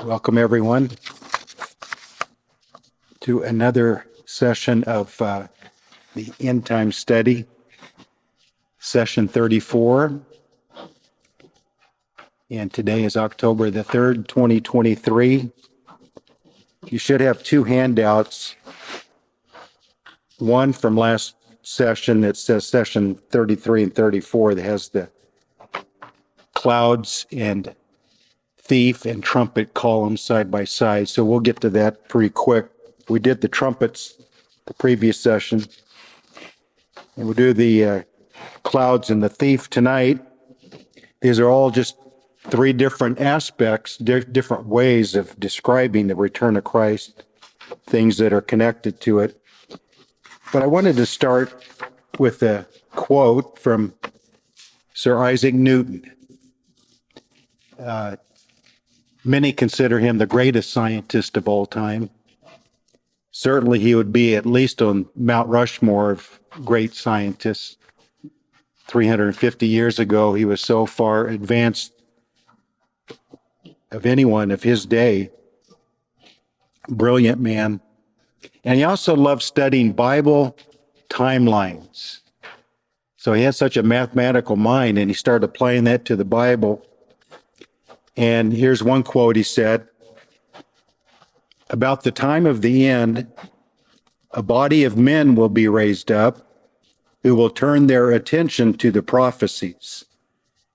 Welcome, everyone, to another session of the End Time Study, session 34. And today is October the 3rd, 2023. You should have two handouts. One from last session that says session 33 and 34 that has the clouds and thief and trumpet columns side by side. So we'll get to that pretty quick. We did the trumpets the previous session, and we'll do the clouds and the thief tonight. These are all just three different aspects, different ways of describing the return of Christ, things that are connected to it. But I wanted to start with a quote from Sir Isaac Newton. Many consider him the greatest scientist of all time. Certainly he would be at least on Mount Rushmore of great scientists. 350 years ago, he was so far advanced of anyone of his day. Brilliant man. And he also loved studying Bible timelines. So he had such a mathematical mind, and he started applying that to the Bible. And here's one quote he said: "About the time of the end, a body of men will be raised up who will turn their attention to the prophecies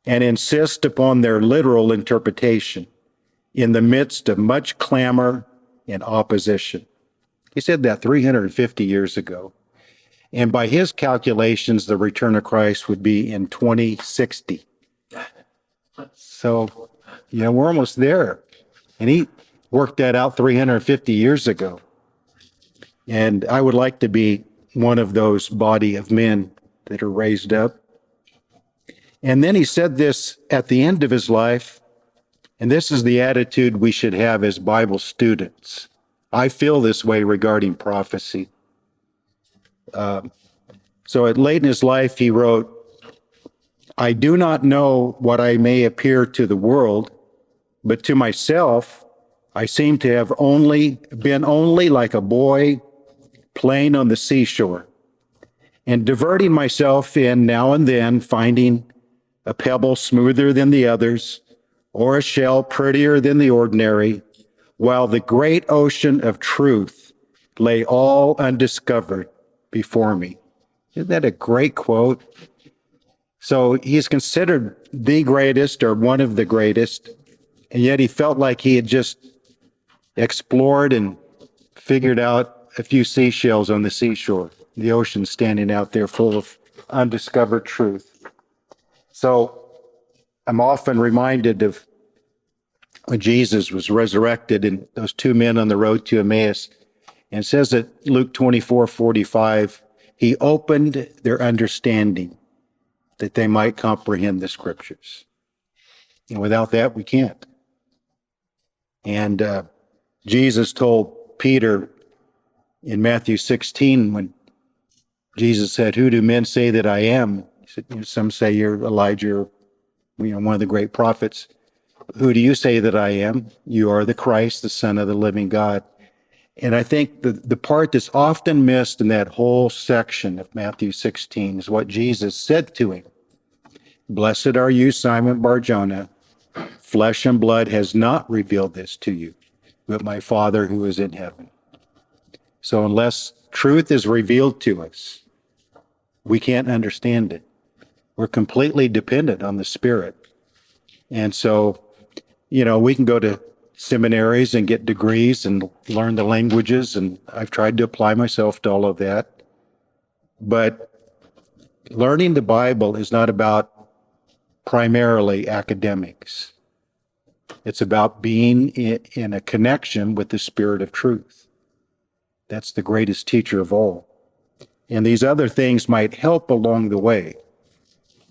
and insist upon their literal interpretation in the midst of much clamor and opposition." He said that 350 years ago. And by his calculations, the return of Christ would be in 2060. So, we're almost there. And he worked that out 350 years ago. And I would like to be one of those body of men that are raised up. And then he said this at the end of his life, and this is the attitude we should have as Bible students. I feel this way regarding prophecy. So at late in his life, he wrote, "I do not know what I may appear to the world, but to myself, I seem to have been only like a boy playing on the seashore and diverting myself in now and then, finding a pebble smoother than the others or a shell prettier than the ordinary, while the great ocean of truth lay all undiscovered before me." Isn't that a great quote? So he's considered the greatest or one of the greatest, and yet he felt like he had just explored and figured out a few seashells on the seashore, the ocean standing out there full of undiscovered truth. So I'm often reminded of when Jesus was resurrected and those two men on the road to Emmaus, and it says that Luke 24:45, he opened their understanding that they might comprehend the scriptures. And without that, we can't. And Jesus told Peter in Matthew 16, when Jesus said, "Who do men say that I am?" He said, "Some say you're Elijah, one of the great prophets. Who do you say that I am? You are the Christ, the Son of the living God." And I think the part that's often missed in that whole section of Matthew 16 is what Jesus said to him. "Blessed are you, Simon Bar-Jonah. Flesh and blood has not revealed this to you, but my Father who is in heaven." So unless truth is revealed to us, we can't understand it. We're completely dependent on the Spirit. And so, we can go to seminaries and get degrees and learn the languages, and I've tried to apply myself to all of that. But learning the Bible is not about primarily academics. It's about being in a connection with the Spirit of truth. That's the greatest teacher of all. And these other things might help along the way,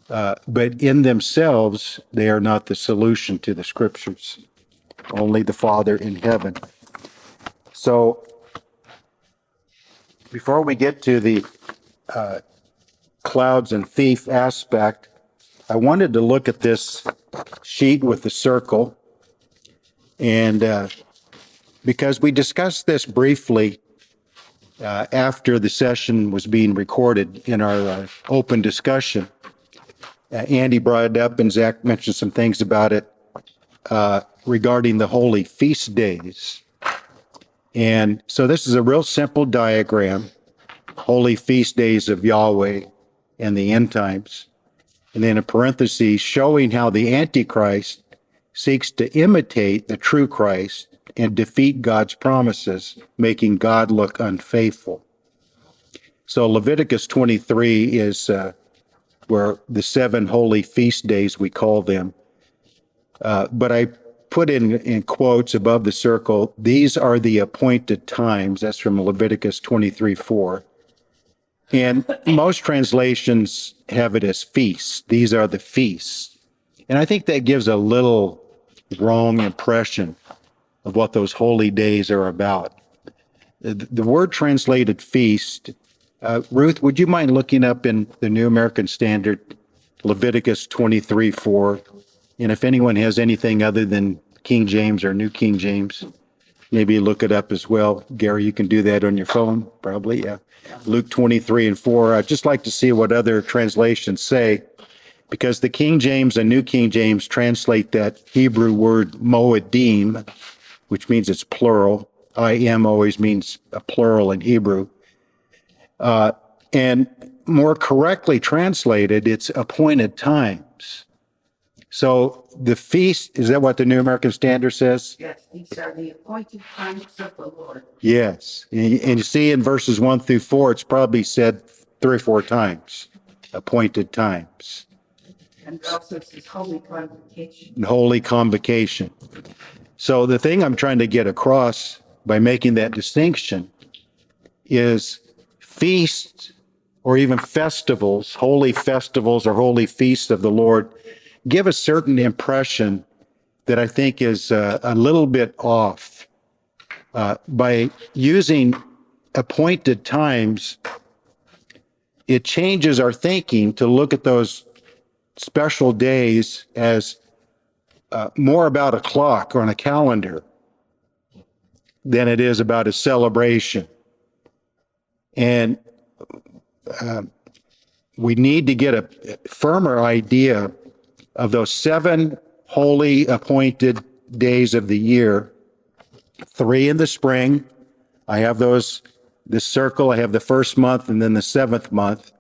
but in themselves, they are not the solution to the scriptures. Only the Father in heaven. So before we get to the clouds and thief aspect, I wanted to look at this sheet with the circle. And because we discussed this briefly after the session was being recorded in our open discussion, Andy brought it up and Zach mentioned some things about it regarding the holy feast days. And so this is a real simple diagram, holy feast days of Yahweh and the end times. And then in parentheses, showing how the Antichrist seeks to imitate the true Christ and defeat God's promises, making God look unfaithful. So Leviticus 23 is where the 7 holy feast days, we call them. But I put in quotes above the circle, these are the appointed times. That's from Leviticus 23:4. And most translations have it as feasts. These are the feasts. And I think that gives a little wrong impression of what those holy days are about. The word translated feast, Ruth, would you mind looking up in the New American Standard, Leviticus 23:4? And if anyone has anything other than King James or New King James, maybe look it up as well. Gary, you can do that on your phone, probably, yeah. Luke 23:4. I'd just like to see what other translations say, because the King James and New King James translate that Hebrew word moedim, which means it's plural. I-M always means a plural in Hebrew. And more correctly translated, it's appointed times. So the feast, is that what the New American Standard says? Yes, these are the appointed times of the Lord. Yes. And you see in verses 1-4, it's probably said 3 or 4 times, appointed times. And it also says holy convocation. And holy convocation. So the thing I'm trying to get across by making that distinction is feasts or even festivals, holy festivals or holy feasts of the Lord, give a certain impression that I think is a little bit off. By using appointed times, it changes our thinking to look at those special days as more about a clock on a calendar than it is about a celebration. And we need to get a firmer idea of those 7 holy appointed days of the year. 3 in the spring. I have those, this circle, I have the first month and then the 7th month.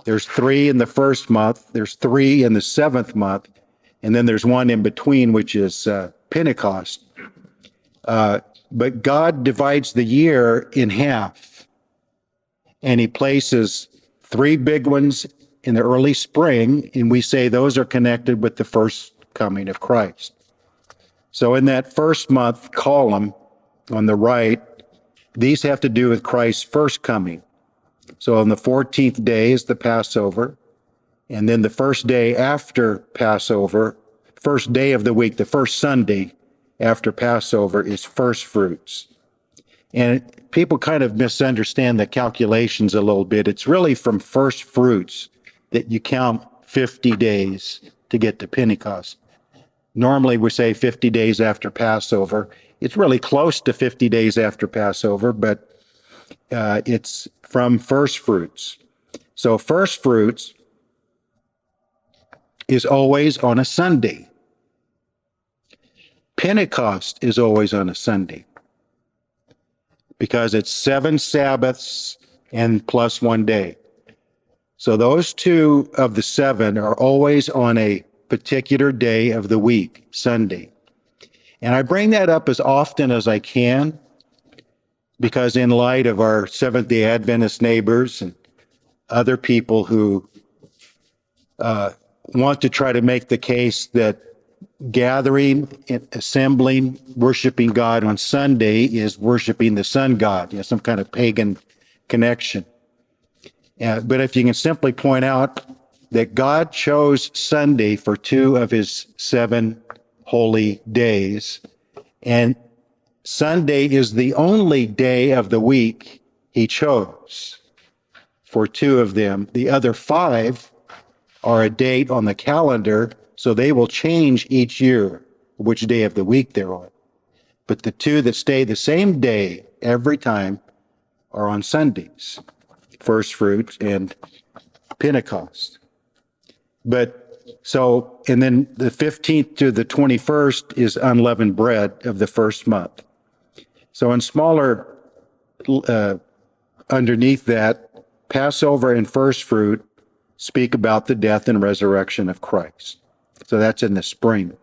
There's 3 in the first month. There's 3 in the 7th month. And then there's 1 in between, which is Pentecost. But God divides the year in half. And he places 3 big ones in the early spring, and we say those are connected with the first coming of Christ. So in that first month column on the right, these have to do with Christ's first coming. So on the 14th day is the Passover, and then the first day after Passover, first day of the week, the first Sunday after Passover is first fruits. And people kind of misunderstand the calculations a little bit. It's really from first fruits that you count 50 days to get to Pentecost. Normally we say 50 days after Passover. It's really close to 50 days after Passover, but it's from first fruits. So first fruits is always on a Sunday. Pentecost is always on a Sunday because it's 7 Sabbaths and plus 1 day. So those 2 of the 7 are always on a particular day of the week, Sunday. And I bring that up as often as I can because in light of our Seventh-day Adventist neighbors and other people who want to try to make the case that gathering, assembling, worshiping God on Sunday is worshiping the sun god, some kind of pagan connection. But if you can simply point out that God chose Sunday for 2 of his 7 holy days, and Sunday is the only day of the week he chose for 2 of them. The other 5 are a date on the calendar, so they will change each year which day of the week they're on. but the two that stay the same day every time are on Sundays, first fruits and Pentecost. And then the 15th to the 21st is unleavened bread of the first month. So in smaller, underneath that, Passover and first fruit speak about the death and resurrection of Christ. So that's in the spring.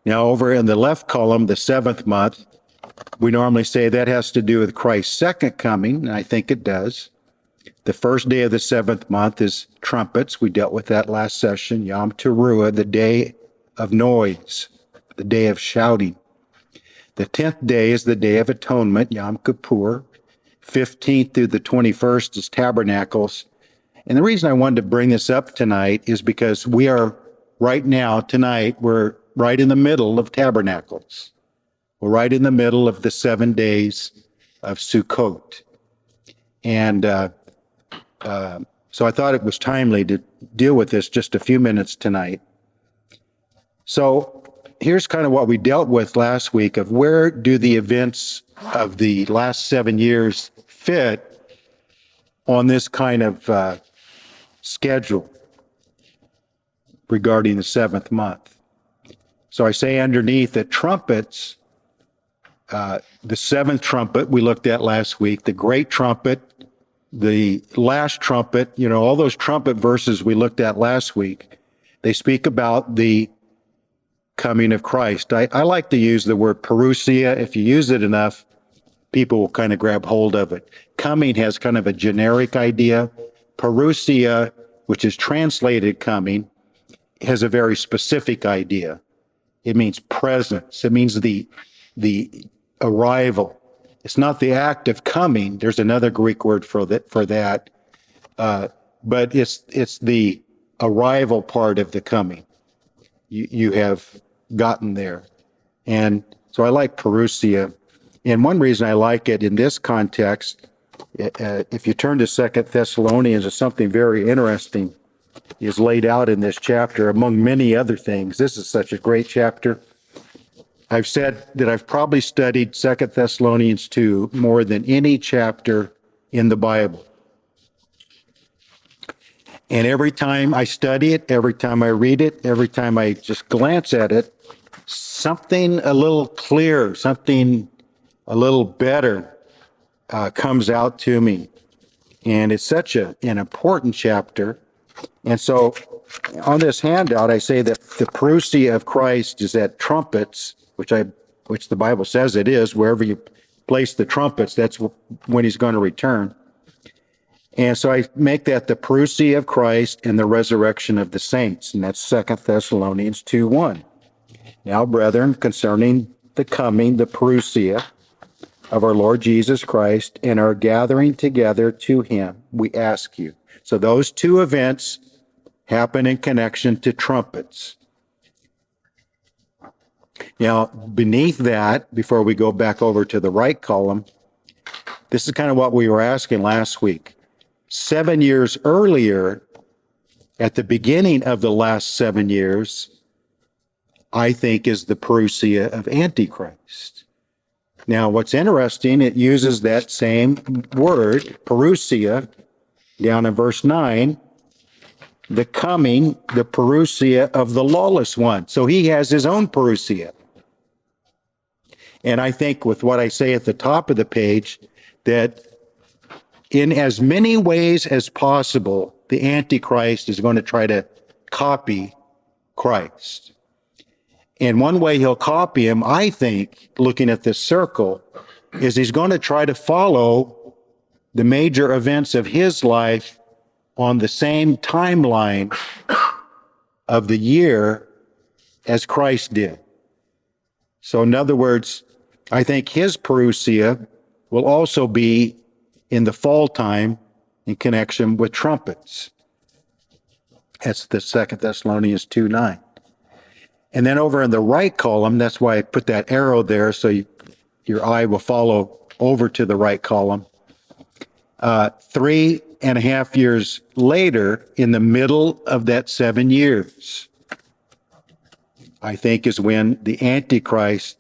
Now over in the left column, the seventh month, we normally say that has to do with Christ's second coming, and I think it does. The first day of the seventh month is trumpets. We dealt with that last session. Yom Teruah, the day of noise, the day of shouting. The 10th day is the day of atonement, Yom Kippur. 15th through the 21st is tabernacles. And the reason I wanted to bring this up tonight is because we are right now, tonight, we're right in the middle of tabernacles. We're right in the middle of the 7 days of Sukkot. And so I thought it was timely to deal with this just a few minutes tonight. So here's kind of what we dealt with last week of where do the events of the last 7 years fit on this kind of schedule regarding the seventh month. So I say underneath that trumpets, the seventh trumpet we looked at last week, the great trumpet, the last trumpet, all those trumpet verses we looked at last week, they speak about the coming of Christ. I like to use the word parousia. If you use it enough, people will kind of grab hold of it. Coming has kind of a generic idea. Parousia, which is translated coming, has a very specific idea. It means presence. It means the arrival. It's not the act of coming. There's another Greek word for that, but it's the arrival part of the coming. You have gotten there, and so I like parousia. And one reason I like it in this context, if you turn to 2 Thessalonians, there's something very interesting is laid out in this chapter, among many other things. This is such a great chapter. I've said that I've probably studied 2 Thessalonians 2 more than any chapter in the Bible. And every time I study it, every time I read it, every time I just glance at it, something a little clearer, something a little better comes out to me. And it's such an important chapter. And so on this handout, I say that the parousia of Christ is at trumpets, which the Bible says it is. Wherever you place the trumpets, that's when he's going to return. And so I make that the parousia of Christ and the resurrection of the saints. And that's 2 Thessalonians 2:1. Now, brethren, concerning the coming, the parousia of our Lord Jesus Christ and our gathering together to him, we ask you. So those two events happen in connection to trumpets. Now, beneath that, before we go back over to the right column, this is kind of what we were asking last week. 7 years earlier, at the beginning of the last 7 years, I think is the parousia of Antichrist. Now, what's interesting, it uses that same word, parousia, down in verse 9, the coming, the parousia of the lawless one. So he has his own parousia. And I think with what I say at the top of the page, that in as many ways as possible, the Antichrist is going to try to copy Christ. And one way he'll copy him, I think, looking at this circle, is he's going to try to follow the major events of his life on the same timeline of the year as Christ did. So in other words, I think his parousia will also be in the fall time in connection with trumpets. That's the 2 Thessalonians 2:9. And then over in the right column, that's why I put that arrow there, so your eye will follow over to the right column. 3.5 years later, in the middle of that 7 years, I think is when the Antichrist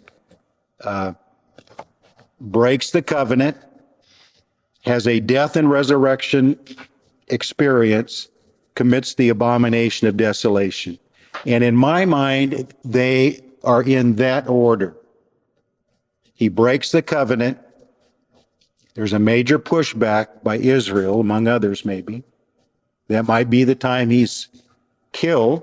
breaks the covenant, has a death and resurrection experience, commits the abomination of desolation. And in my mind, they are in that order. He breaks the covenant. There's a major pushback by Israel, among others, maybe. That might be the time he's killed.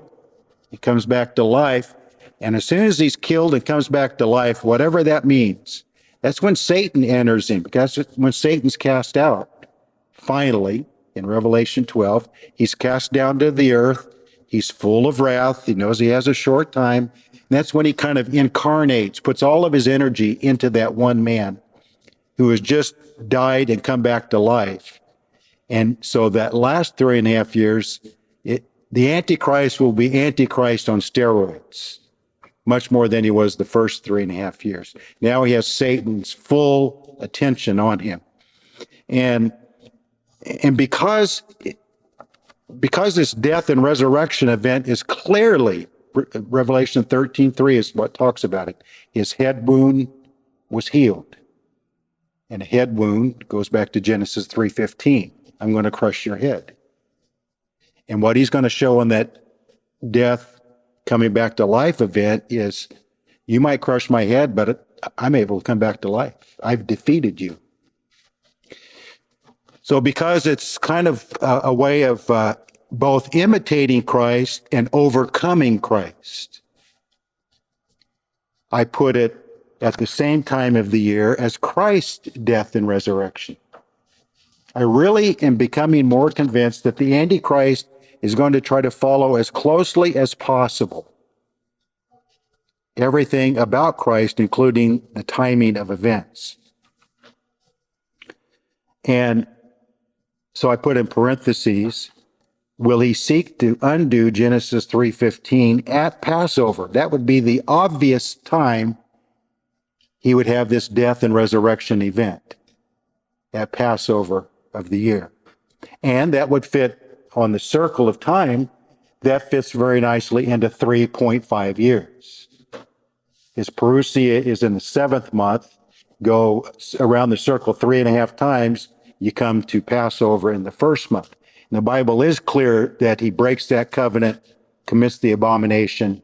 He comes back to life. And as soon as he's killed and comes back to life, whatever that means, that's when Satan enters in, because that's when Satan's cast out. Finally, in Revelation 12, he's cast down to the earth. He's full of wrath. He knows he has a short time. And that's when he kind of incarnates, puts all of his energy into that one man who has just died and come back to life. And so that last 3.5 years, the Antichrist will be Antichrist on steroids, much more than he was the first 3.5 years. Now he has Satan's full attention on him. And because this death and resurrection event is clearly, Revelation 13:3 is what talks about it. His head wound was healed. And a head wound goes back to Genesis 3:15. I'm going to crush your head. And what he's going to show in that death coming back to life event is, you might crush my head, but I'm able to come back to life. I've defeated you. So because it's kind of a way of both imitating Christ and overcoming Christ, I put it at the same time of the year as Christ's death and resurrection. I really am becoming more convinced that the Antichrist is going to try to follow as closely as possible everything about Christ, including the timing of events. And so I put in parentheses, will he seek to undo Genesis 3:15 at Passover? That would be the obvious time he would have this death and resurrection event, at Passover of the year. And that would fit on the circle of time, that fits very nicely into 3.5 years. His parousia is in the 7th month, go around the circle 3.5 times, you come to Passover in the 1st month. And the Bible is clear that he breaks that covenant, commits the abomination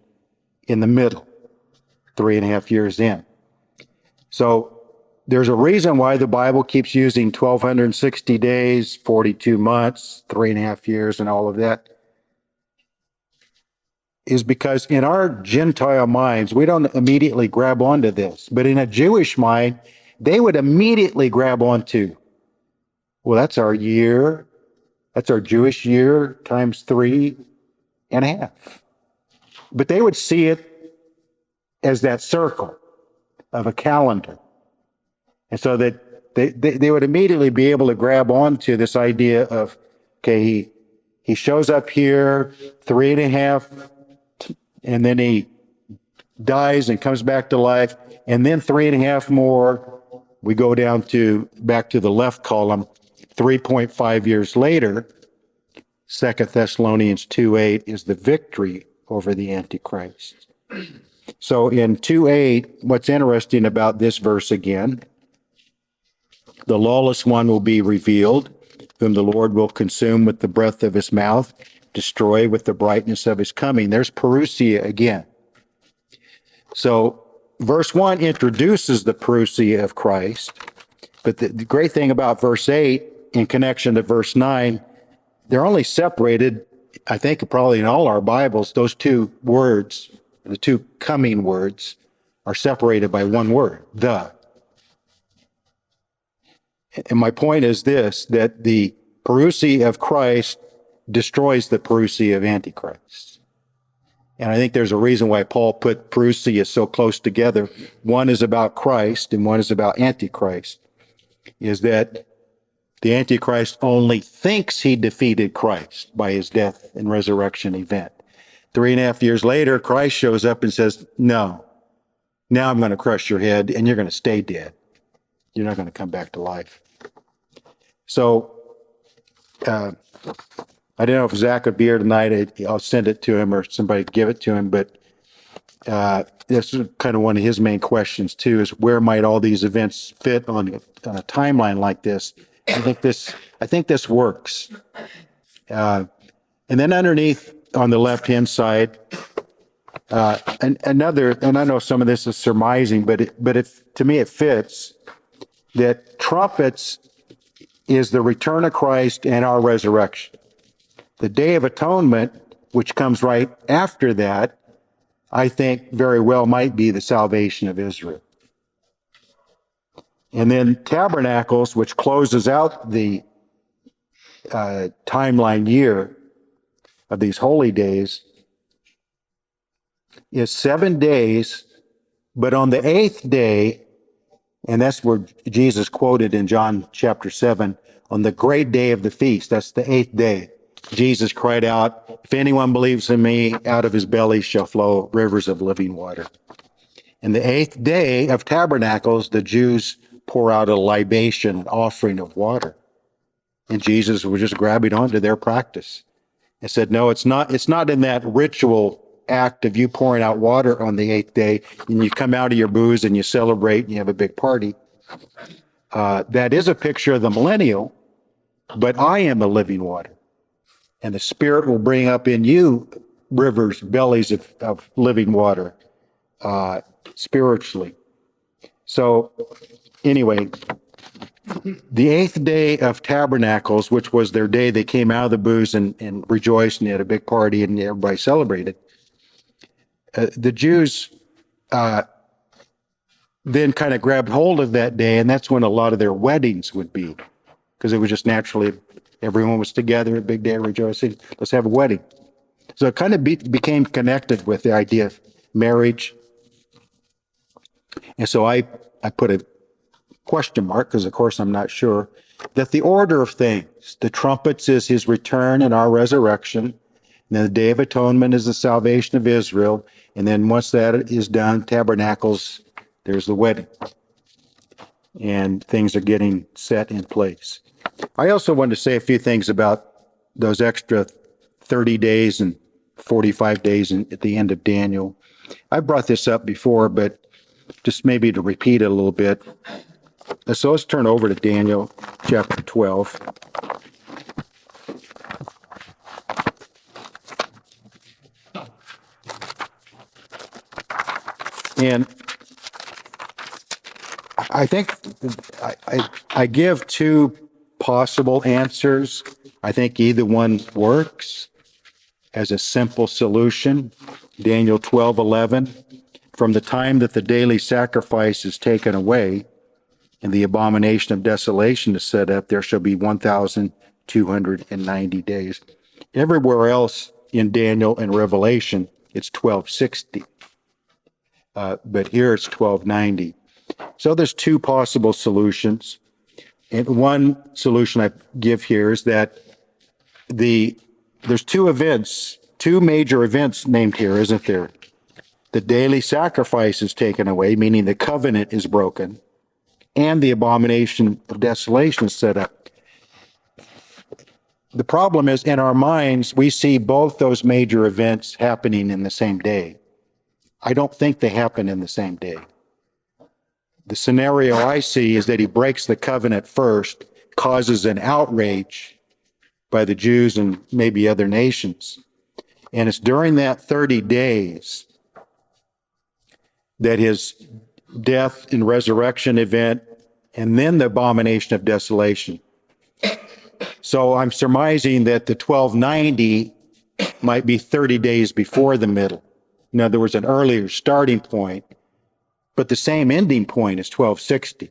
in the middle, 3.5 years in. So there's a reason why the Bible keeps using 1,260 days, 42 months, 3.5 years, and all of that, is because in our Gentile minds, we don't immediately grab onto this. But in a Jewish mind, they would immediately grab onto, well, that's our year. That's our Jewish year times 3.5. But they would see it as that circle of a calendar. And so that they would immediately be able to grab onto this idea of, okay, he shows up here, 3.5, and then he dies and comes back to life, and then 3.5 more. We go down to back to the left column, 3.5 years later, 2 Thessalonians 2:8 is the victory over the Antichrist. So in 2:8, what's interesting about this verse again, the lawless one will be revealed, whom the Lord will consume with the breath of his mouth, destroy with the brightness of his coming. There's parousia again. So verse 1 introduces the parousia of Christ, but the great thing about verse 8 in connection to verse 9, they're only separated, I think probably in all our Bibles, those two words, the two coming words, are separated by one word, the. And my point is this, that the parousia of Christ destroys the parousia of Antichrist. And I think there's a reason why Paul put parousia so close together. One is about Christ and one is about Antichrist, is that the Antichrist only thinks he defeated Christ by his death and resurrection event. 3.5 years later, Christ shows up and says, no, now I'm going to crush your head and you're going to stay dead. You're not going to come back to life. So, I don't know if Zach would be here tonight. I'll send it to him or somebody give it to him, but This is kind of one of his main questions too, is where might all these events fit on a timeline like this? I think this works. And then underneath on the left-hand side, and I know some of this is surmising, but to me it fits, that trumpets is the return of Christ and our resurrection. The Day of Atonement, which comes right after that, I think very well might be the salvation of Israel. And then Tabernacles, which closes out the timeline year of these holy days, is 7 days, but on the eighth day, and that's where Jesus quoted in John chapter 7, on the great day of the feast, that's the eighth day, Jesus cried out, "If anyone believes in me, out of his belly shall flow rivers of living water." And the eighth day of Tabernacles, the Jews pour out a libation, an offering of water. And Jesus was just grabbing onto their practice and said, no, it's not in that ritual act of you pouring out water on the eighth day and you come out of your booze and you celebrate and you have a big party. That is a picture of the millennial, but I am the living water. And the Spirit will bring up in you rivers, bellies of living water, spiritually. So anyway, the eighth day of Tabernacles, which was their day they came out of the booze and rejoiced and they had a big party and everybody celebrated, the Jews then kind of grabbed hold of that day, and that's when a lot of their weddings would be, because it was just naturally everyone was together, a big day of rejoicing. Let's have a wedding. So it kind of became connected with the idea of marriage. And so I put a question mark, because of course I'm not sure, that the order of things, the trumpets is his return and our resurrection, and then the Day of Atonement is the salvation of Israel, and then once that is done, Tabernacles, there's the wedding. And things are getting set in place. I also wanted to say a few things about those extra 30 days and 45 days at the end of Daniel. I brought this up before, but just maybe to repeat it a little bit. So let's turn over to Daniel chapter 12. And I think I give two possible answers. I think either one works as a simple solution. Daniel 12:11, from the time that the daily sacrifice is taken away and the abomination of desolation is set up, there shall be 1,290 days. Everywhere else in Daniel and Revelation, it's 1260. But here it's 1290. So there's two possible solutions. And one solution I give here is that there's two major events named here, isn't there? The daily sacrifice is taken away, meaning the covenant is broken, and the abomination of desolation is set up. The problem is, in our minds, we see both those major events happening in the same day. I don't think they happen in the same day. The scenario I see is that he breaks the covenant first, causes an outrage by the Jews and maybe other nations. And it's during that 30 days that his death and resurrection event, and then the abomination of desolation. So I'm surmising that the 1290 might be 30 days before the middle. In other words, an earlier starting point, but the same ending point is 1260,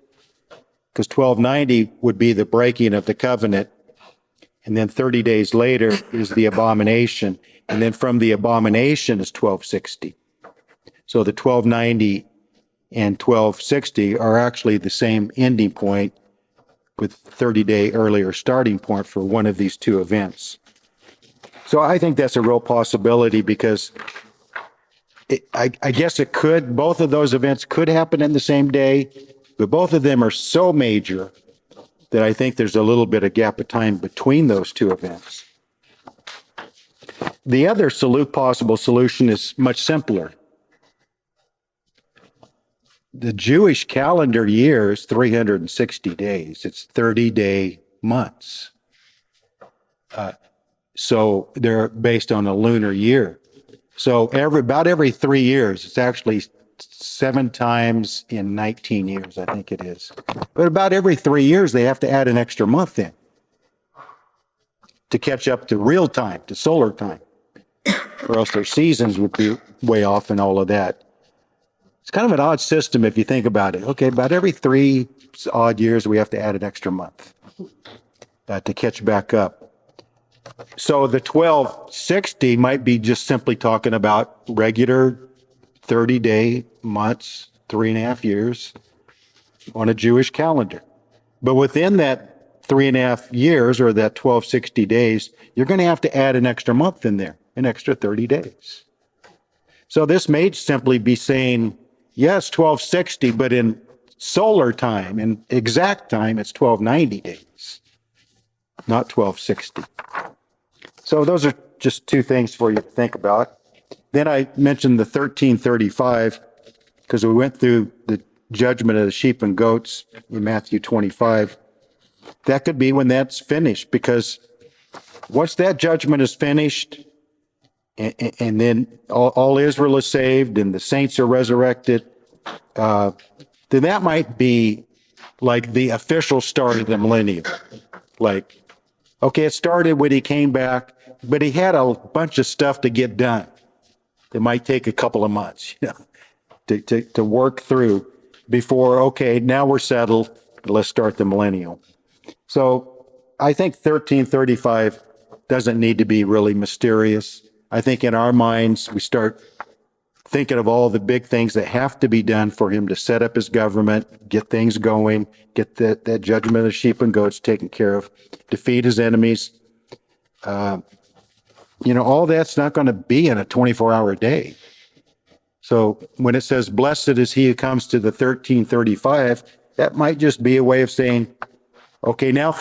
because 1290 would be the breaking of the covenant, and then 30 days later is the abomination, and then from the abomination is 1260. So the 1290 and 1260 are actually the same ending point with 30-day earlier starting point for one of these two events. So I think that's a real possibility, because I guess both of those events could happen in the same day, but both of them are so major that I think there's a little bit of gap of time between those two events. The other possible solution is much simpler. The Jewish calendar year is 360 days. It's 30-day months. So they're based on a lunar year. So about every 3 years, it's actually 7 times in 19 years, I think it is. But about every 3 years, they have to add an extra month in to catch up to real time, to solar time, or else their seasons would be way off and all of that. It's kind of an odd system if you think about it. Okay, about every 3 odd years, we have to add an extra month to catch back up. So the 1260 might be just simply talking about regular 30-day months, 3.5 years on a Jewish calendar. But within that 3.5 years, or that 1260 days, you're going to have to add an extra month in there, an extra 30 days. So this may simply be saying, yes, 1260, but in solar time, in exact time, it's 1290 days, not 1260. So those are just 2 things for you to think about. Then I mentioned the 1335 because we went through the judgment of the sheep and goats in Matthew 25. That could be when that's finished, because once that judgment is finished, and then all Israel is saved and the saints are resurrected, then that might be like the official start of the millennium. Like, okay, it started when he came back, but he had a bunch of stuff to get done. It might take a couple of months, to work through before, okay, now we're settled, let's start the millennium. So I think 1335 doesn't need to be really mysterious. I think in our minds, we start thinking of all the big things that have to be done for him to set up his government, get things going, get that judgment of sheep and goats taken care of, defeat his enemies. All that's not going to be in a 24-hour day. So when it says, blessed is he who comes to the 1335, that might just be a way of saying, okay, now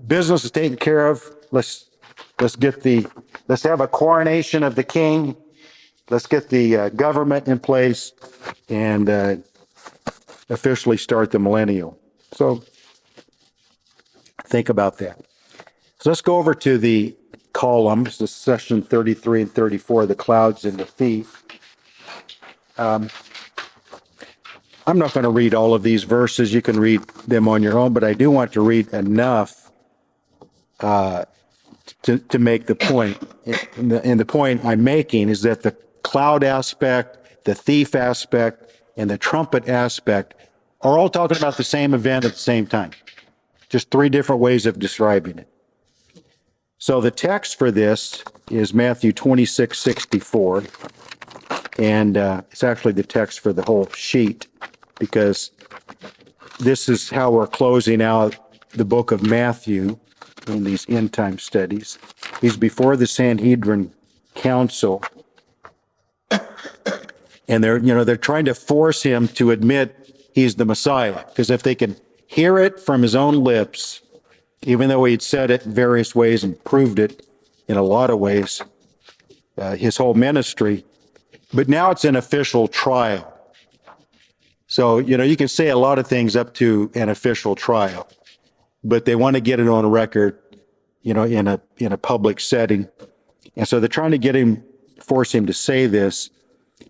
business is taken care of. Let's have a coronation of the king. Let's get the government in place and officially start the millennial. So think about that. So let's go over to the columns, the session 33 and 34, the clouds and the thief. I'm not going to read all of these verses. You can read them on your own, but I do want to read enough to make the point. And the point I'm making is that the cloud aspect, the thief aspect, and the trumpet aspect are all talking about the same event at the same time. Just 3 different ways of describing it. So the text for this is Matthew 26:64. And it's actually the text for the whole sheet, because this is how we're closing out the book of Matthew in these end time studies. He's before the Sanhedrin Council, and they're trying to force him to admit he's the Messiah, because if they could hear it from his own lips, even though he'd said it in various ways and proved it in a lot of ways, his whole ministry. But now it's an official trial. So, you can say a lot of things up to an official trial, but they want to get it on record, in a public setting. And so they're trying to force him to say this.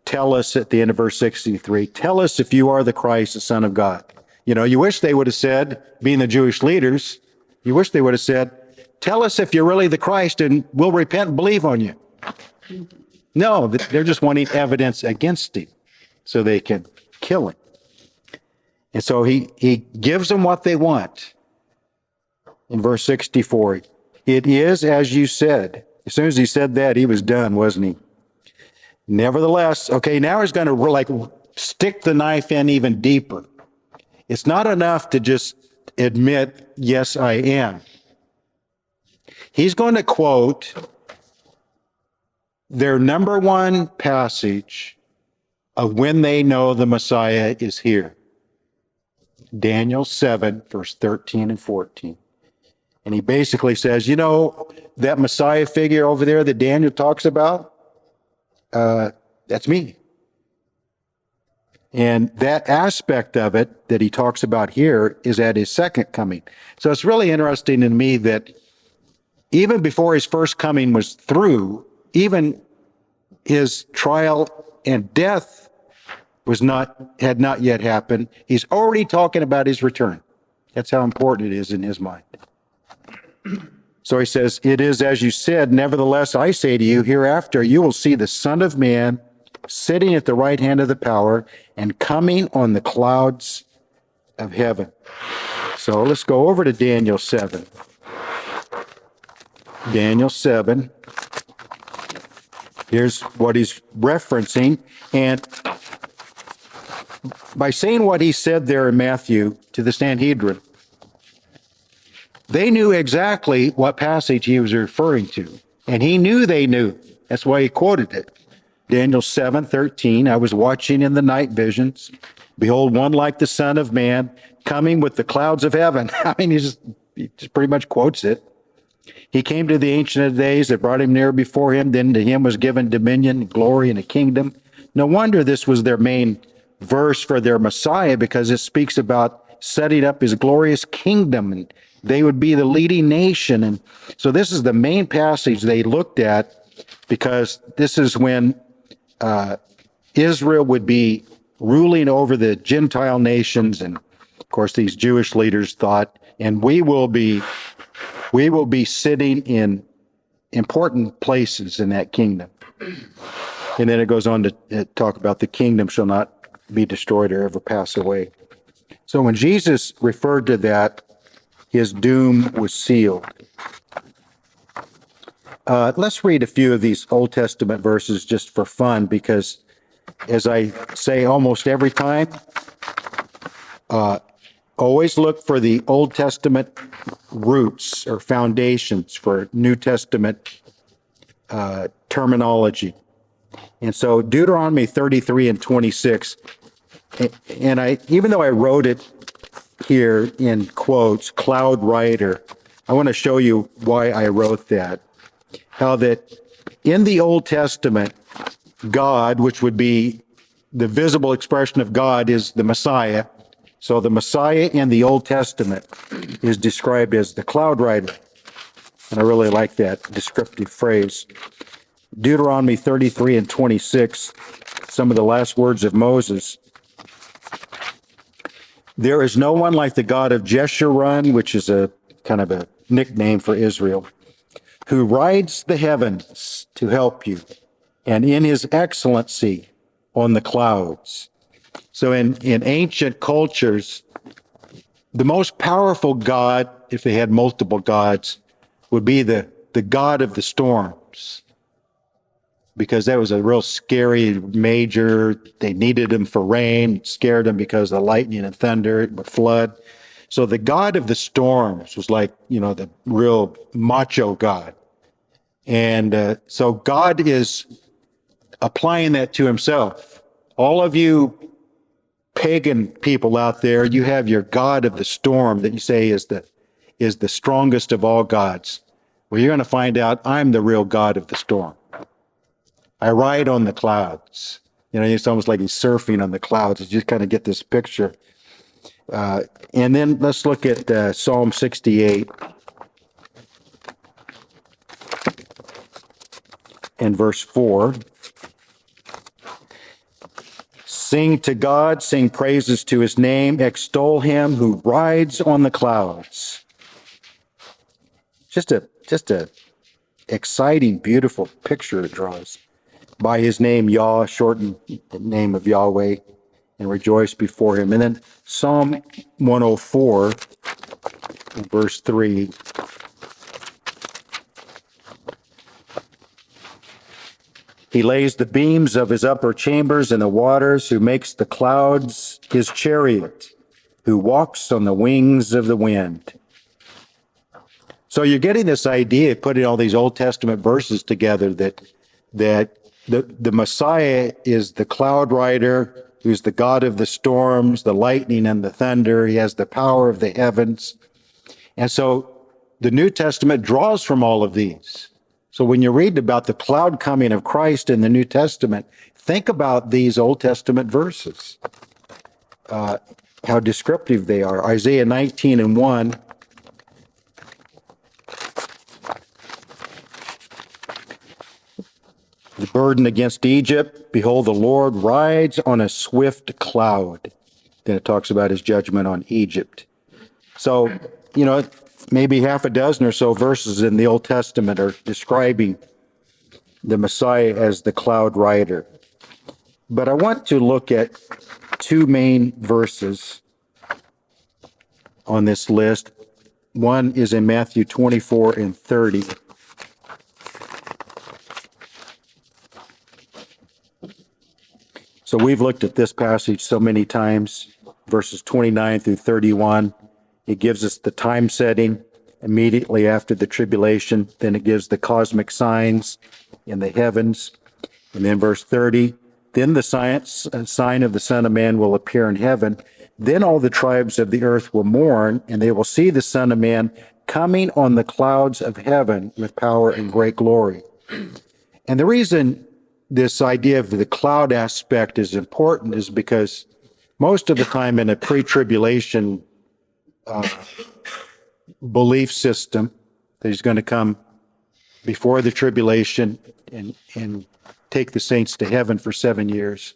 Tell us at the end of verse 63, tell us if you are the Christ, the Son of God. You wish they would have said, being the Jewish leaders, you wish they would have said, tell us if you're really the Christ and we'll repent and believe on you. No, they're just wanting evidence against him so they can kill him. And so he gives them what they want. In verse 64, it is as you said. As soon as he said that, he was done, wasn't he? Nevertheless, okay, now he's going to stick the knife in even deeper. It's not enough to just admit, yes, I am. He's going to quote their number one passage of when they know the Messiah is here. Daniel 7, verse 13 and 14. And he basically says, that Messiah figure over there that Daniel talks about, that's me. And that aspect of it that he talks about here is at his second coming. So it's really interesting to me that even before his first coming was through, even his trial and death had not yet happened. He's already talking about his return. That's how important it is in his mind. So he says, "It is as you said, nevertheless I say to you, hereafter you will see the Son of Man sitting at the right hand of the power and coming on the clouds of heaven." So let's go over to Daniel 7. Daniel 7. Here's what he's referencing. And by saying what he said there in Matthew to the Sanhedrin, they knew exactly what passage he was referring to. And he knew they knew. That's why he quoted it. Daniel 7:13, I was watching in the night visions. Behold, one like the Son of Man coming with the clouds of heaven. I mean, he just pretty much quotes it. He came to the Ancient of Days that brought him near before him. Then to him was given dominion, glory, and a kingdom. No wonder this was their main verse for their Messiah, because it speaks about setting up his glorious kingdom, and they would be the leading nation. And so this is the main passage they looked at, because this is when Israel would be ruling over the Gentile nations. And of course, these Jewish leaders thought, and we will be sitting in important places in that kingdom. And then it goes on to talk about the kingdom shall not be destroyed or ever pass away. So when Jesus referred to that, his doom was sealed. Let's read a few of these Old Testament verses just for fun, because as I say almost every time, always look for the Old Testament roots or foundations for New Testament terminology. And so Deuteronomy 33 and 26, and even though I wrote it here in quotes, cloud rider, I want to show you why I wrote that. How that in the Old Testament, God, which would be the visible expression of God, is the Messiah. So the Messiah in the Old Testament is described as the cloud rider. And I really like that descriptive phrase. Deuteronomy 33 and 26, some of the last words of Moses. There is no one like the God of Jeshurun, which is a kind of a nickname for Israel, who rides the heavens to help you, and in his excellency on the clouds. So in ancient cultures, the most powerful god, if they had multiple gods, would be the god of the storms, because that was a real scary major. They needed him for rain, it scared them because of the lightning and thunder, it would flood. So the god of the storms was like, the real macho god. And so God is applying that to himself. All of you pagan people out there, you have your god of the storm that you say is the strongest of all gods. Well, you're going to find out I'm the real god of the storm. I ride on the clouds. It's almost like he's surfing on the clouds. You just kind of get this picture. And then let's look at Psalm 68 and verse 4. Sing to God, sing praises to his name, extol him who rides on the clouds. Just a exciting, beautiful picture it draws. By his name, Yah, shorten the name of Yahweh, and rejoice before him. And then Psalm 104, verse 3. He lays the beams of his upper chambers in the waters, who makes the clouds his chariot, who walks on the wings of the wind. So you're getting this idea, putting all these Old Testament verses together, that the Messiah is the cloud rider, who's the God of the storms, the lightning and the thunder. He has the power of the heavens. And so the New Testament draws from all of these. So when you read about the cloud coming of Christ in the New Testament, think about these Old Testament verses. how descriptive they are. Isaiah 19:1. The burden against Egypt, behold, the Lord rides on a swift cloud. Then it talks about his judgment on Egypt. So, maybe half a dozen or so verses in the Old Testament are describing the Messiah as the cloud rider. But I want to look at two main verses on this list. One is in Matthew 24:30. So we've looked at this passage so many times, verses 29-31. It gives us the time setting immediately after the tribulation. Then it gives the cosmic signs in the heavens. And then verse 30, then the sign of the Son of Man will appear in heaven. Then all the tribes of the earth will mourn, and they will see the Son of Man coming on the clouds of heaven with power and great glory. And the reason this idea of the cloud aspect is important is because most of the time in a pre-tribulation belief system that he's going to come before the tribulation and take the saints to heaven for 7 years,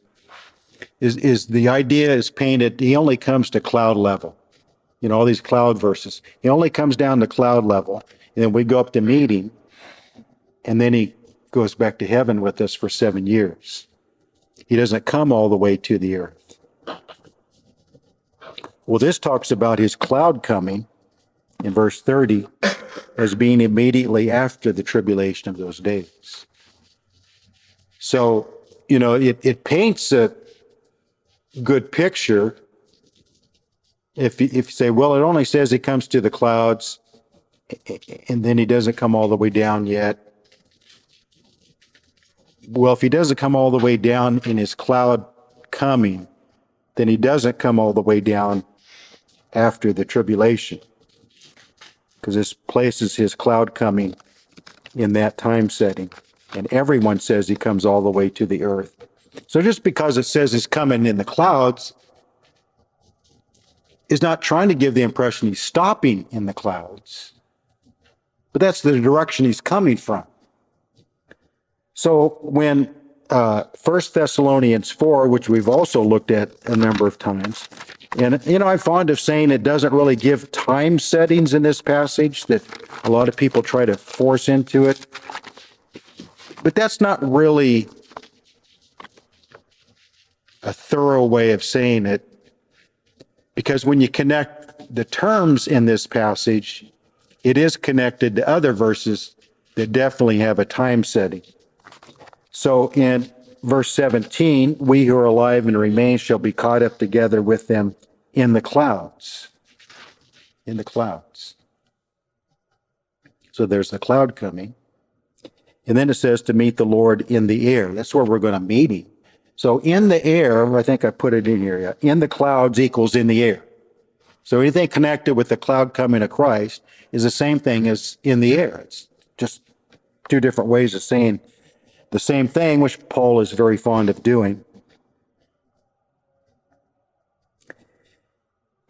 is the idea is painted, he only comes to cloud level. All these cloud verses. He only comes down to cloud level, and then we go up to meet him, and then he goes back to heaven with us for 7 years. He doesn't come all the way to the earth. Well, this talks about his cloud coming in verse 30 as being immediately after the tribulation of those days. So, it paints a good picture if you say, well, it only says he comes to the clouds and then he doesn't come all the way down yet. Well, if he doesn't come all the way down in his cloud coming, then he doesn't come all the way down after the tribulation, because this places his cloud coming in that time setting. And everyone says he comes all the way to the earth. So just because it says he's coming in the clouds is not trying to give the impression he's stopping in the clouds, but that's the direction he's coming from. So when 1 Thessalonians 4, which we've also looked at a number of times, and I'm fond of saying it doesn't really give time settings in this passage that a lot of people try to force into it, but that's not really a thorough way of saying it, because when you connect the terms in this passage, it is connected to other verses that definitely have a time setting. So in verse 17, we who are alive and remain shall be caught up together with them in the clouds. In the clouds. So there's the cloud coming. And then it says to meet the Lord in the air. That's where we're going to meet him. So in the air, I think I put it in here, yeah, in the clouds equals in the air. So anything connected with the cloud coming of Christ is the same thing as in the air. It's just two different ways of saying the same thing, which Paul is very fond of doing.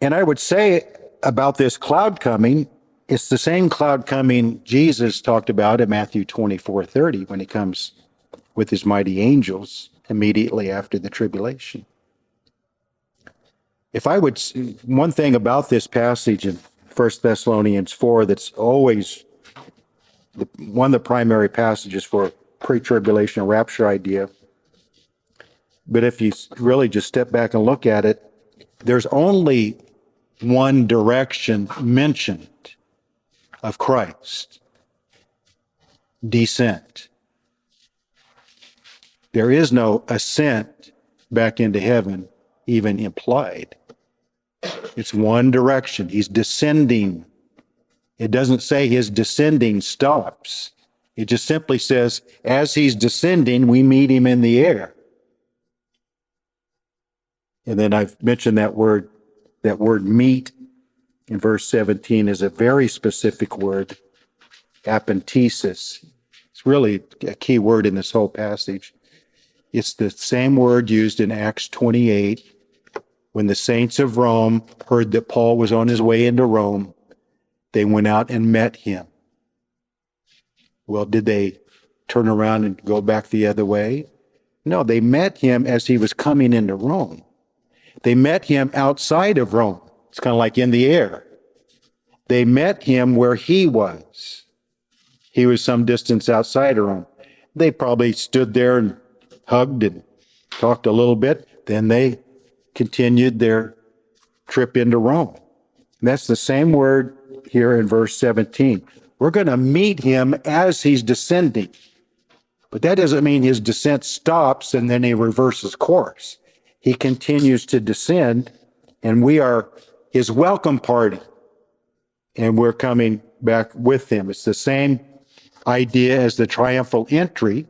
And I would say about this cloud coming, it's the same cloud coming Jesus talked about in Matthew 24:30 when he comes with his mighty angels immediately after the tribulation. One thing about this passage in 1 Thessalonians 4 that's always one of the primary passages for pre-tribulation rapture idea, but if you really just step back and look at it, there's only one direction mentioned of Christ: descent. There is no ascent back into heaven even implied. It's one direction. He's descending. It doesn't say his descending stops. It just simply says, as he's descending, we meet him in the air. And then I've mentioned that word meet in verse 17 is a very specific word, apentesis. It's really a key word in this whole passage. It's the same word used in Acts 28 When the saints of Rome heard that Paul was on his way into Rome, they went out and met him. Well, did they turn around and go back the other way? No, they met him as he was coming into Rome. They met him outside of Rome. It's kind of like in the air. They met him where he was. He was some distance outside of Rome. They probably stood there and hugged and talked a little bit. Then they continued their trip into Rome. And that's the same word here in verse 17. We're going to meet him as he's descending. But that doesn't mean his descent stops and then he reverses course. He continues to descend, and we are his welcome party. And we're coming back with him. It's the same idea as the triumphal entry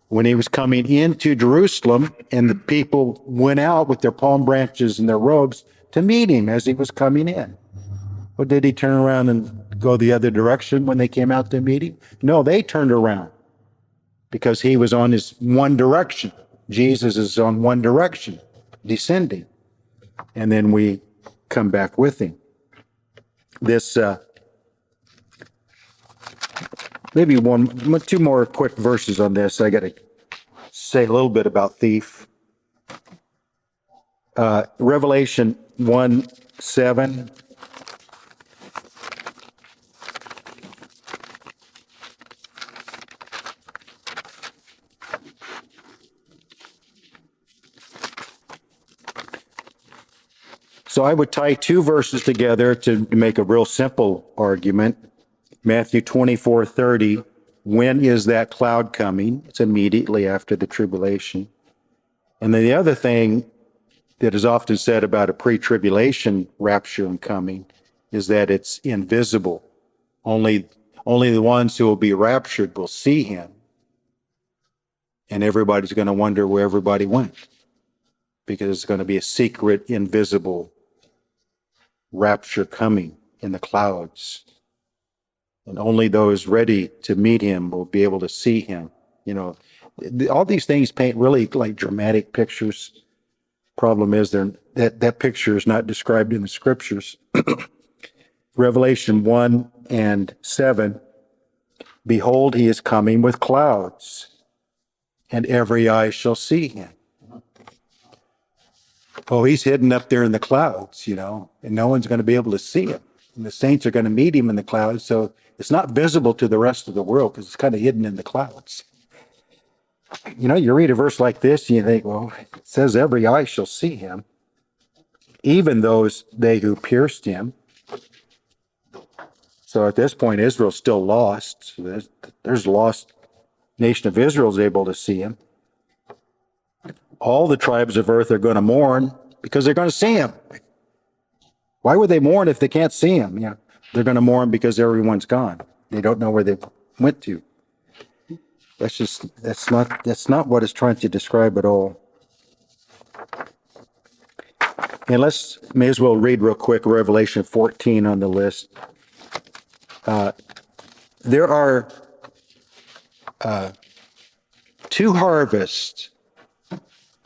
when he was coming into Jerusalem and the people went out with their palm branches and their robes to meet him as he was coming in. Or did he turn around and go the other direction when they came out to meet him? No, they turned around because he was on his one direction. Jesus is on one direction, descending. And then we come back with him. This, maybe two more quick verses on this. I got to say a little bit about thief. Revelation 1:7. So I would tie two verses together to make a real simple argument. Matthew 24:30, when is that cloud coming? It's immediately after the tribulation. And then the other thing that is often said about a pre-tribulation rapture and coming is that it's invisible. Only the ones who will be raptured will see him. And everybody's going to wonder where everybody went, because it's going to be a secret, invisible rapture coming in the clouds. And only those ready to meet him will be able to see him. You know, all these things paint really like dramatic pictures. Problem is that picture is not described in the scriptures. Revelation 1:7, behold, he is coming with clouds, and every eye shall see him. Oh, he's hidden up there in the clouds, and no one's going to be able to see him. And the saints are going to meet him in the clouds, so it's not visible to the rest of the world because it's kind of hidden in the clouds. You read a verse like this and you think, well, it says every eye shall see him, even they who pierced him. So at this point, Israel's still lost. There's lost nation of Israel is able to see him. All the tribes of earth are going to mourn because they're going to see him. Why would they mourn if they can't see him? They're going to mourn because everyone's gone. They don't know where they went to. That's not what it's trying to describe at all. And may as well read real quick Revelation 14 on the list. There are two harvests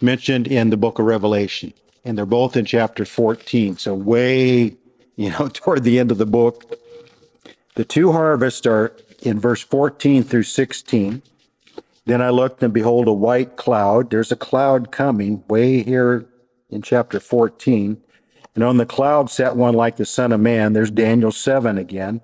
mentioned in the book of Revelation, and they're both in chapter 14. So way, toward the end of the book. The two harvests are in verse 14 through 16. Then I looked, and behold, a white cloud. There's a cloud coming way here in chapter 14. And on the cloud sat one like the Son of Man. There's Daniel 7 again.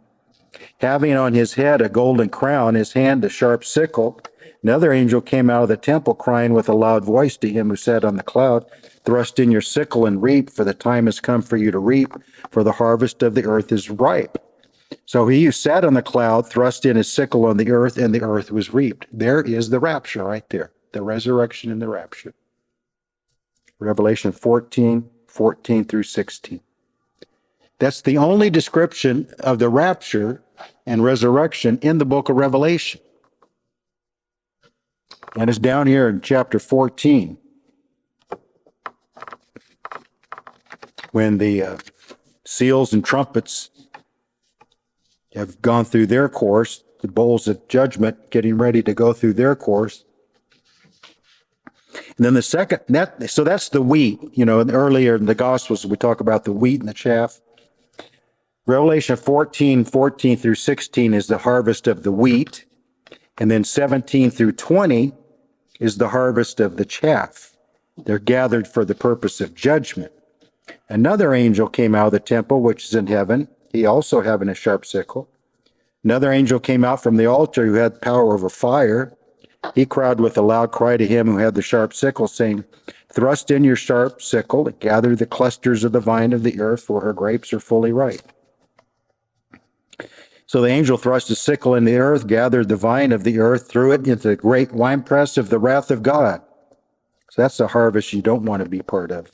Having on his head a golden crown, his hand a sharp sickle. Another angel came out of the temple, crying with a loud voice to him who sat on the cloud, thrust in your sickle and reap, for the time has come for you to reap, for the harvest of the earth is ripe. So he who sat on the cloud thrust in his sickle on the earth, and the earth was reaped. There is the rapture right there, the resurrection and the rapture. Revelation 14 through 16. That's the only description of the rapture and resurrection in the book of Revelation. And it's down here in chapter 14. When the seals and trumpets have gone through their course, the bowls of judgment getting ready to go through their course. And then the second, so that's the wheat. Earlier in the Gospels, we talk about the wheat and the chaff. Revelation 14 through 16 is the harvest of the wheat. And then 17 through 20 is the harvest of the chaff. They're gathered for the purpose of judgment. Another angel came out of the temple, which is in heaven, he also having a sharp sickle. Another angel came out from the altar who had power over fire. He cried with a loud cry to him who had the sharp sickle, saying, "Thrust in your sharp sickle and gather the clusters of the vine of the earth, for her grapes are fully ripe." So the angel thrust his sickle in the earth, gathered the vine of the earth, threw it into the great winepress of the wrath of God. So that's the harvest you don't want to be part of.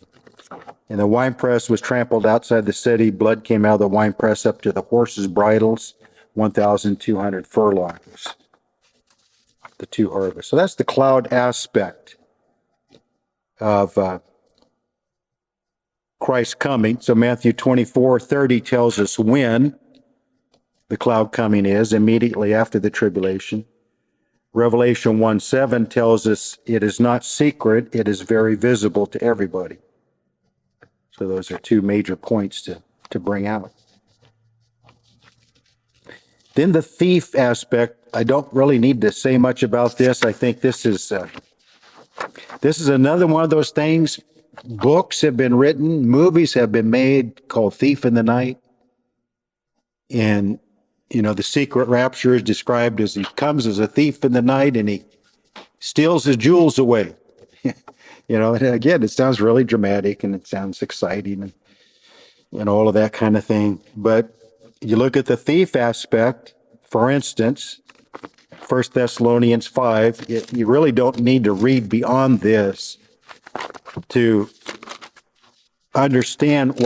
And the winepress was trampled outside the city. Blood came out of the winepress up to the horses' bridles, 1,200 furlongs. The two harvests. So that's the cloud aspect of Christ's coming. So Matthew 24:30 tells us when the cloud coming is, immediately after the tribulation. Revelation 1:7 tells us it is not secret, it is very visible to everybody. So those are two major points to bring out. Then the thief aspect, I don't really need to say much about this. I think this is another one of those things. Books have been written, movies have been made called Thief in the Night. And, the secret rapture is described as he comes as a thief in the night and he steals his jewels away. And again, it sounds really dramatic and it sounds exciting and all of that kind of thing. But you look at the thief aspect, for instance, 1 Thessalonians 5, you really don't need to read beyond this to understand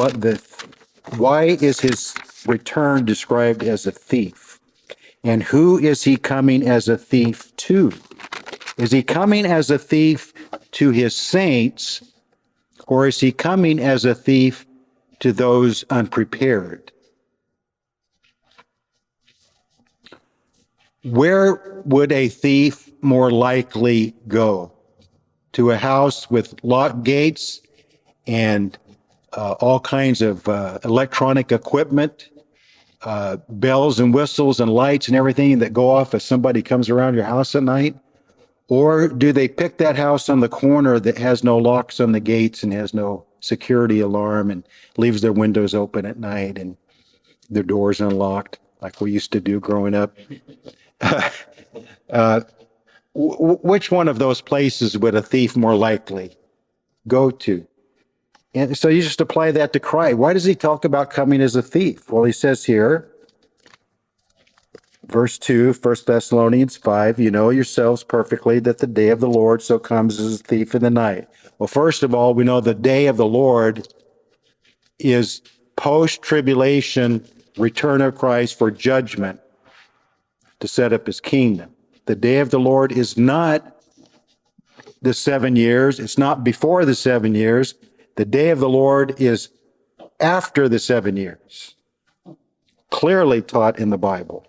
why is his return described as a thief? And who is he coming as a thief to? Is he coming as a thief to his saints, or is he coming as a thief to those unprepared? Where would a thief more likely go? To a house with locked gates and all kinds of electronic equipment, bells and whistles and lights and everything that go off if somebody comes around your house at night? Or do they pick that house on the corner that has no locks on the gates and has no security alarm and leaves their windows open at night and their doors unlocked, like we used to do growing up? Which one of those places would a thief more likely go to? And so you just apply that to Christ. Why does he talk about coming as a thief? Well, he says here, verse 2, 1 Thessalonians 5, you know yourselves perfectly that the day of the Lord so comes as a thief in the night. Well, first of all, we know the day of the Lord is post-tribulation return of Christ for judgment to set up his kingdom. The day of the Lord is not the 7 years. It's not before the 7 years. The day of the Lord is after the 7 years. Clearly taught in the Bible.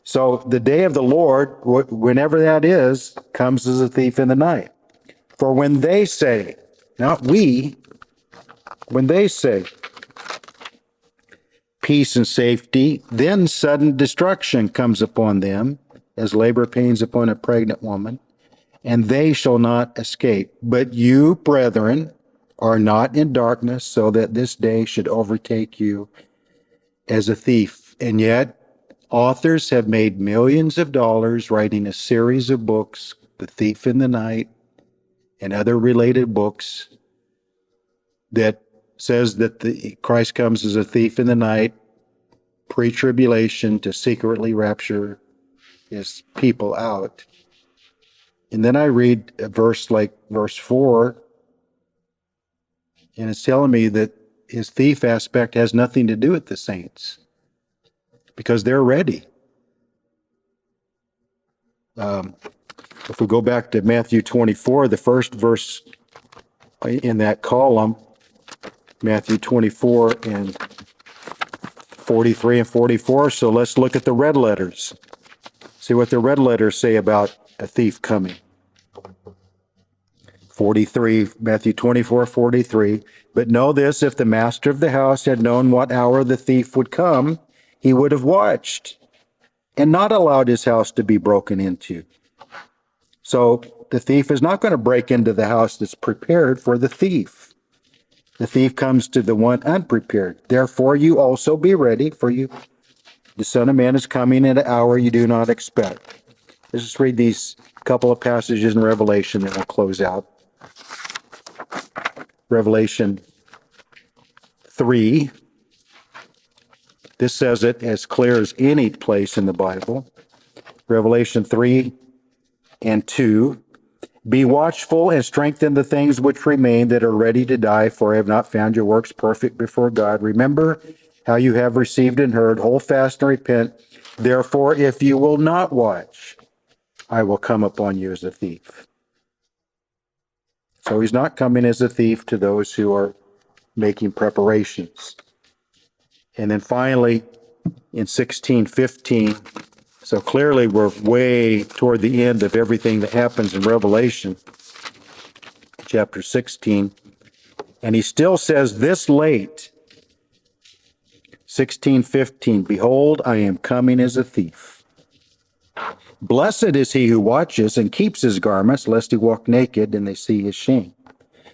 So the day of the Lord, whenever that is, comes as a thief in the night. For when they say, not we, when they say peace and safety, then sudden destruction comes upon them, as labor pains upon a pregnant woman, and they shall not escape. But you, brethren, are not in darkness, so that this day should overtake you as a thief. And yet, authors have made millions of dollars writing a series of books, The Thief in the Night, and other related books that says that Christ comes as a thief in the night, pre-tribulation, to secretly rapture his people out. And then I read a verse like verse 4, and it's telling me that his thief aspect has nothing to do with the saints because they're ready. If we go back to Matthew 24, the first verse in that column, Matthew 24 and 43 and 44. So let's look at the red letters. See what the red letters say about a thief coming. 43, Matthew 24:43. But know this, if the master of the house had known what hour the thief would come, he would have watched and not allowed his house to be broken into. So the thief is not going to break into the house that's prepared for the thief. The thief comes to the one unprepared. Therefore, you also be ready, for you, the Son of Man is coming at an hour you do not expect. Let's just read these couple of passages in Revelation, and we'll close out. Revelation 3. This says it as clear as any place in the Bible. Revelation 3 and 2. Be watchful and strengthen the things which remain that are ready to die, for I have not found your works perfect before God. Remember how you have received and heard. Hold fast and repent. Therefore, if you will not watch, I will come upon you as a thief. So he's not coming as a thief to those who are making preparations. And then finally, in 16:15, so clearly we're way toward the end of everything that happens in Revelation, chapter 16. And he still says this late, 16:15, behold, I am coming as a thief. Blessed is he who watches and keeps his garments, lest he walk naked and they see his shame.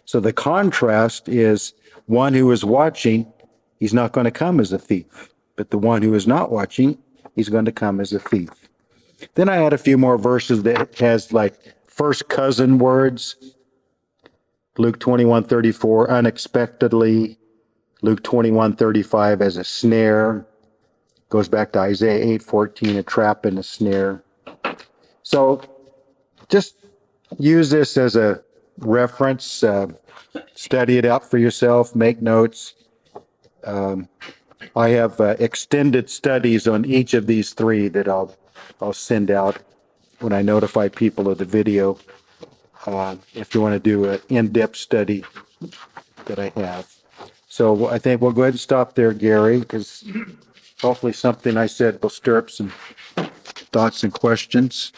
So the contrast is one who is watching, he's not going to come as a thief. But the one who is not watching, he's going to come as a thief. Then I had a few more verses that has like first cousin words. Luke 21:34, unexpectedly. Luke 21:35 as a snare. Goes back to Isaiah 8:14, a trap and a snare. So just use this as a reference. Study it out for yourself. Make notes. I have extended studies on each of these three that I'll send out when I notify people of the video. If you want to do an in-depth study that I have. So I think we'll go ahead and stop there, Gary, because hopefully something I said will stir up some thoughts and questions.